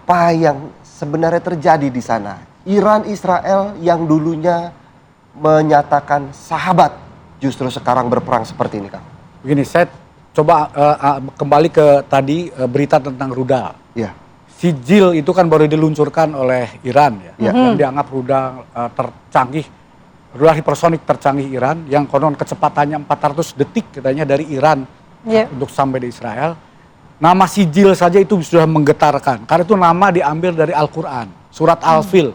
apa yang sebenarnya terjadi di sana? Iran, Israel yang dulunya menyatakan sahabat, justru sekarang berperang seperti ini, Kang. Begini, saya coba kembali ke tadi berita tentang rudal. Iya. Sijil itu kan baru diluncurkan oleh Iran ya, yang dianggap rudal tercanggih, rudal hipersonik tercanggih Iran, yang konon kecepatannya 400 detik katanya dari Iran untuk sampai di Israel. Nama Sijil saja itu sudah menggetarkan, karena itu nama diambil dari Al-Quran, surat Al-Fil.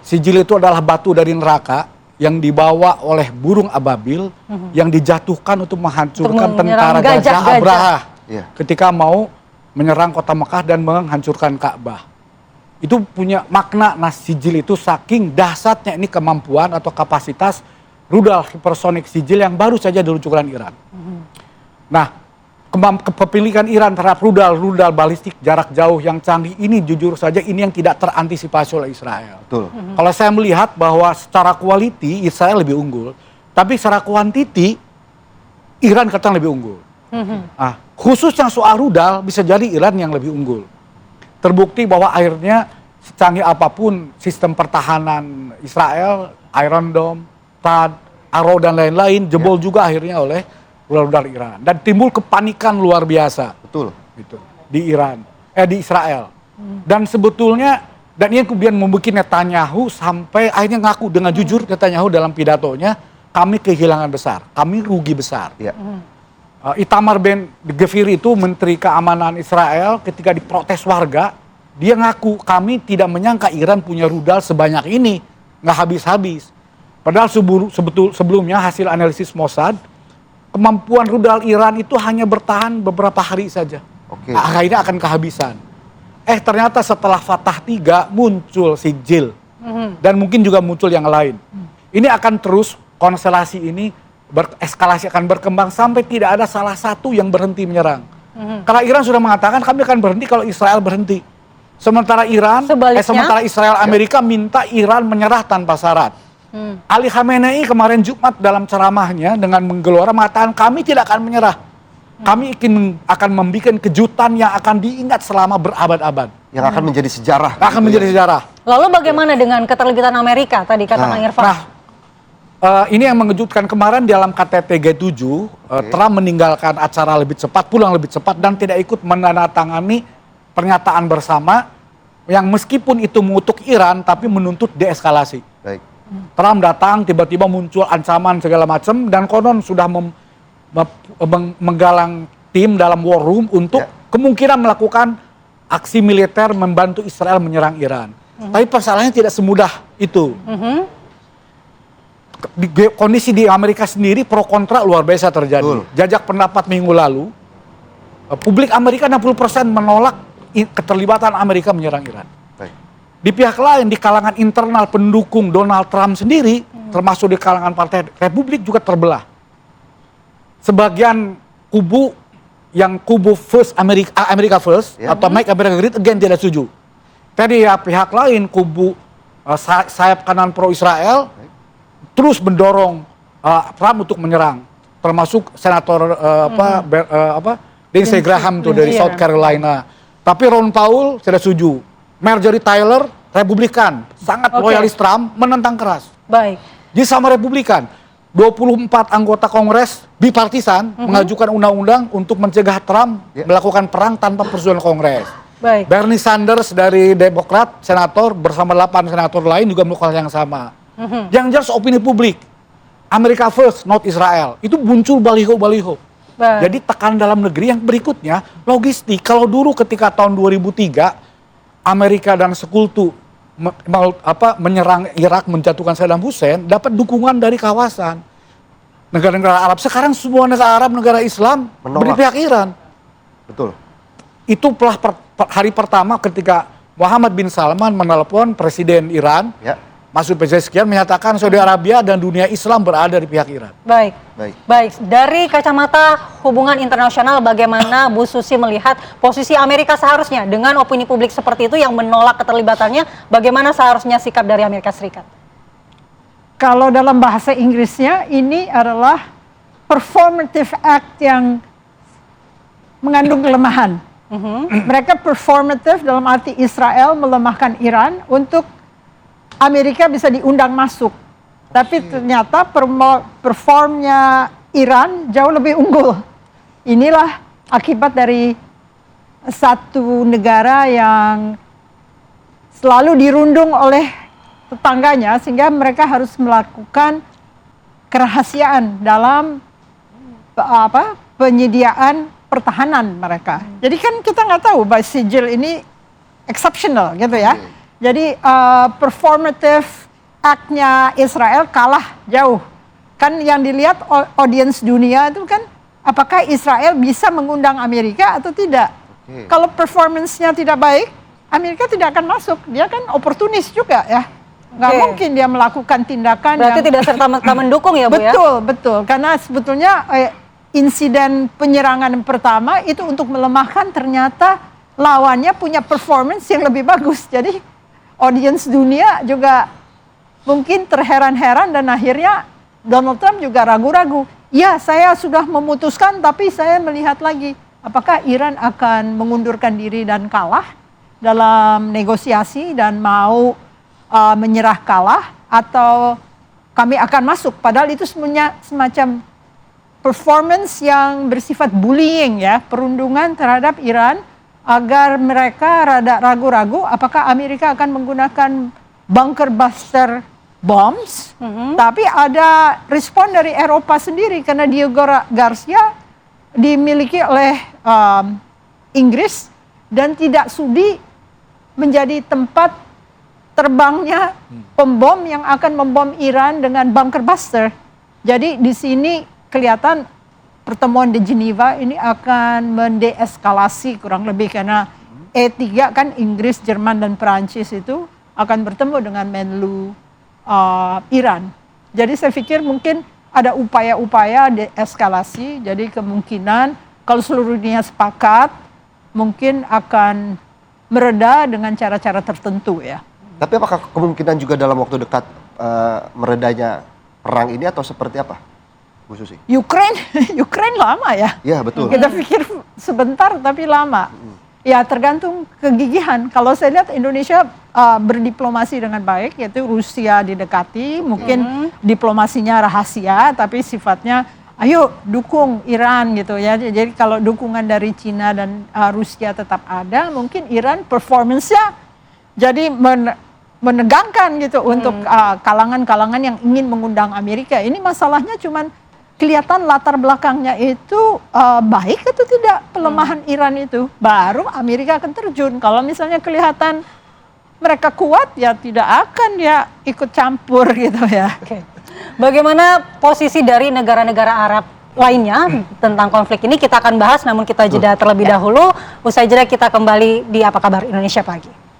Sijil itu adalah batu dari neraka yang dibawa oleh burung ababil yang dijatuhkan untuk menghancurkan tentara gajah Abraha ketika mau menyerang kota Mekah dan menghancurkan Ka'bah. Itu punya makna. Nah, Sijil itu saking dahsyatnya ini kemampuan atau kapasitas rudal hipersonik Sijil yang baru saja diluncurkan Iran. Nah, kepemilikan Iran terhadap rudal balistik jarak jauh yang canggih ini jujur saja ini yang tidak terantisipasi oleh Israel. Betul. Kalau saya melihat bahwa secara quality Israel lebih unggul, tapi secara quantity Iran kadang lebih unggul. Khususnya soal rudal bisa jadi Iran yang lebih unggul. Terbukti bahwa akhirnya secanggih apapun sistem pertahanan Israel, Iron Dome, THAAD, Arrow dan lain-lain jebol juga akhirnya oleh rudal Iran, dan timbul kepanikan luar biasa. Betul. Gitu, di Iran, di Israel. Dan sebetulnya, dan ini kemudian membuat Netanyahu sampai akhirnya ngaku dengan jujur Netanyahu dalam pidatonya, kami kehilangan besar, kami rugi besar. Itamar Ben Gvir itu Menteri Keamanan Israel ketika diprotes warga, dia ngaku kami tidak menyangka Iran punya rudal sebanyak ini, nggak habis-habis. Padahal sebelumnya hasil analisis Mossad, kemampuan rudal Iran itu hanya bertahan beberapa hari saja. Akhirnya akan kehabisan. Ternyata setelah Fatah 3 muncul Sijil. Dan mungkin juga muncul yang lain. Ini akan terus, konstelasi ini bereskalasi, akan berkembang sampai tidak ada salah satu yang berhenti menyerang. Karena Iran sudah mengatakan kami akan berhenti kalau Israel berhenti. Sementara Israel Amerika minta Iran menyerah tanpa syarat. Ali Khamenei kemarin Jumat dalam ceramahnya dengan menggelora mengatakan kami tidak akan menyerah. Kami akan membuat kejutan yang akan diingat selama berabad-abad. Yang akan menjadi sejarah. Akan menjadi sejarah. Lalu bagaimana dengan keterlibatan Amerika tadi kata Kang Irfan? Ini yang mengejutkan kemarin dalam KTT G7, Trump meninggalkan acara lebih cepat, pulang lebih cepat dan tidak ikut menandatangani pernyataan bersama yang meskipun itu mengutuk Iran tapi menuntut deeskalasi. Baik. Trump datang, tiba-tiba muncul ancaman segala macam dan konon sudah menggalang tim dalam war room untuk kemungkinan melakukan aksi militer membantu Israel menyerang Iran. Tapi persoalannya tidak semudah itu. Kondisi di Amerika sendiri pro kontra luar biasa terjadi. Jajak pendapat minggu lalu, publik Amerika 60% menolak keterlibatan Amerika menyerang Iran. Di pihak lain, di kalangan internal pendukung Donald Trump sendiri, termasuk di kalangan Partai Republik juga terbelah. Sebagian kubu yang kubu First America First atau Make America Great Again tidak setuju. Tadi pihak lain kubu sayap kanan pro Israel terus mendorong Trump untuk menyerang, termasuk senator Lindsey Graham tuh dari South Carolina. Tapi Ron Paul tidak setuju. Marjorie Taylor, Republikan, sangat loyalis Trump, menentang keras. Baik. Jadi sama Republikan, 24 anggota Kongres bipartisan mengajukan undang-undang untuk mencegah Trump melakukan perang tanpa persetujuan Kongres. Baik. Bernie Sanders dari Demokrat, senator bersama 8 senator lain juga melakukan yang sama. Yang jelas opini publik, America First, not Israel, itu muncul baliho-baliho. Jadi tekanan dalam negeri yang berikutnya, logistik. Kalau dulu ketika tahun 2003, Amerika dan Sekutu menyerang Irak, menjatuhkan Saddam Hussein, dapat dukungan dari kawasan negara-negara Arab. Sekarang semua negara Arab, negara Islam beri pihak Iran. Betul. Itu hari pertama ketika Muhammad bin Salman menelpon Presiden Iran, Masoud Pezeshkian, menyatakan Saudi Arabia dan dunia Islam berada di pihak Iran. Baik. Dari kacamata hubungan internasional, bagaimana Bu Susi melihat posisi Amerika seharusnya dengan opini publik seperti itu yang menolak keterlibatannya, bagaimana seharusnya sikap dari Amerika Serikat? Kalau dalam bahasa Inggrisnya ini adalah performative act yang mengandung kelemahan. Mereka performative dalam arti Israel melemahkan Iran untuk Amerika bisa diundang masuk. Tapi ternyata performnya Iran jauh lebih unggul. Inilah akibat dari satu negara yang selalu dirundung oleh tetangganya sehingga mereka harus melakukan kerahasiaan dalam penyediaan pertahanan mereka. Jadi kan kita nggak tahu bahwa sijil ini exceptional gitu ya. Jadi performative act-nya Israel kalah jauh. Kan yang dilihat audiens dunia itu kan apakah Israel bisa mengundang Amerika atau tidak. Kalau performance-nya tidak baik, Amerika tidak akan masuk. Dia kan oportunis juga ya. Nggak mungkin dia melakukan tindakan berarti tidak serta-merta mendukung ya Bu ya? Betul. Karena sebetulnya insiden penyerangan pertama itu untuk melemahkan, ternyata lawannya punya performance yang lebih bagus. Jadi audiens dunia juga mungkin terheran-heran dan akhirnya Donald Trump juga ragu-ragu. Ya, saya sudah memutuskan tapi saya melihat lagi apakah Iran akan mengundurkan diri dan kalah dalam negosiasi dan mau menyerah kalah atau kami akan masuk. Padahal itu semuanya semacam performance yang bersifat bullying ya, perundungan terhadap Iran agar mereka rada ragu-ragu apakah Amerika akan menggunakan bunker buster bombs. Tapi ada respon dari Eropa sendiri karena Diego Garcia dimiliki oleh Inggris dan tidak sudi menjadi tempat terbangnya pembom yang akan membom Iran dengan bunker buster. Jadi di sini kelihatan pertemuan di Geneva ini akan mendeeskalasi kurang lebih karena E3 kan Inggris, Jerman dan Perancis itu akan bertemu dengan Menlu Iran. Jadi saya pikir mungkin ada upaya-upaya deeskalasi. Jadi kemungkinan kalau seluruh dunia sepakat mungkin akan mereda dengan cara-cara tertentu ya. Tapi apakah kemungkinan juga dalam waktu dekat meredanya perang ini atau seperti apa, Bu Susi? Ukraine lama ya. Ya betul. Kita pikir sebentar tapi lama. Ya tergantung kegigihan. Kalau saya lihat Indonesia berdiplomasi dengan baik, yaitu Rusia didekati, mungkin diplomasinya rahasia, tapi sifatnya ayo dukung Iran gitu ya. Jadi kalau dukungan dari Cina dan Rusia tetap ada, mungkin Iran performance-nya jadi menegangkan gitu untuk kalangan-kalangan yang ingin mengundang Amerika. Ini masalahnya cuman kelihatan latar belakangnya itu baik atau tidak pelemahan Iran itu. Baru Amerika akan terjun. Kalau misalnya kelihatan mereka kuat ya tidak akan dia ikut campur gitu ya. Oke. Bagaimana posisi dari negara-negara Arab lainnya tentang konflik ini kita akan bahas, namun kita jeda terlebih dahulu. Usai jeda kita kembali di Apa Kabar Indonesia Pagi.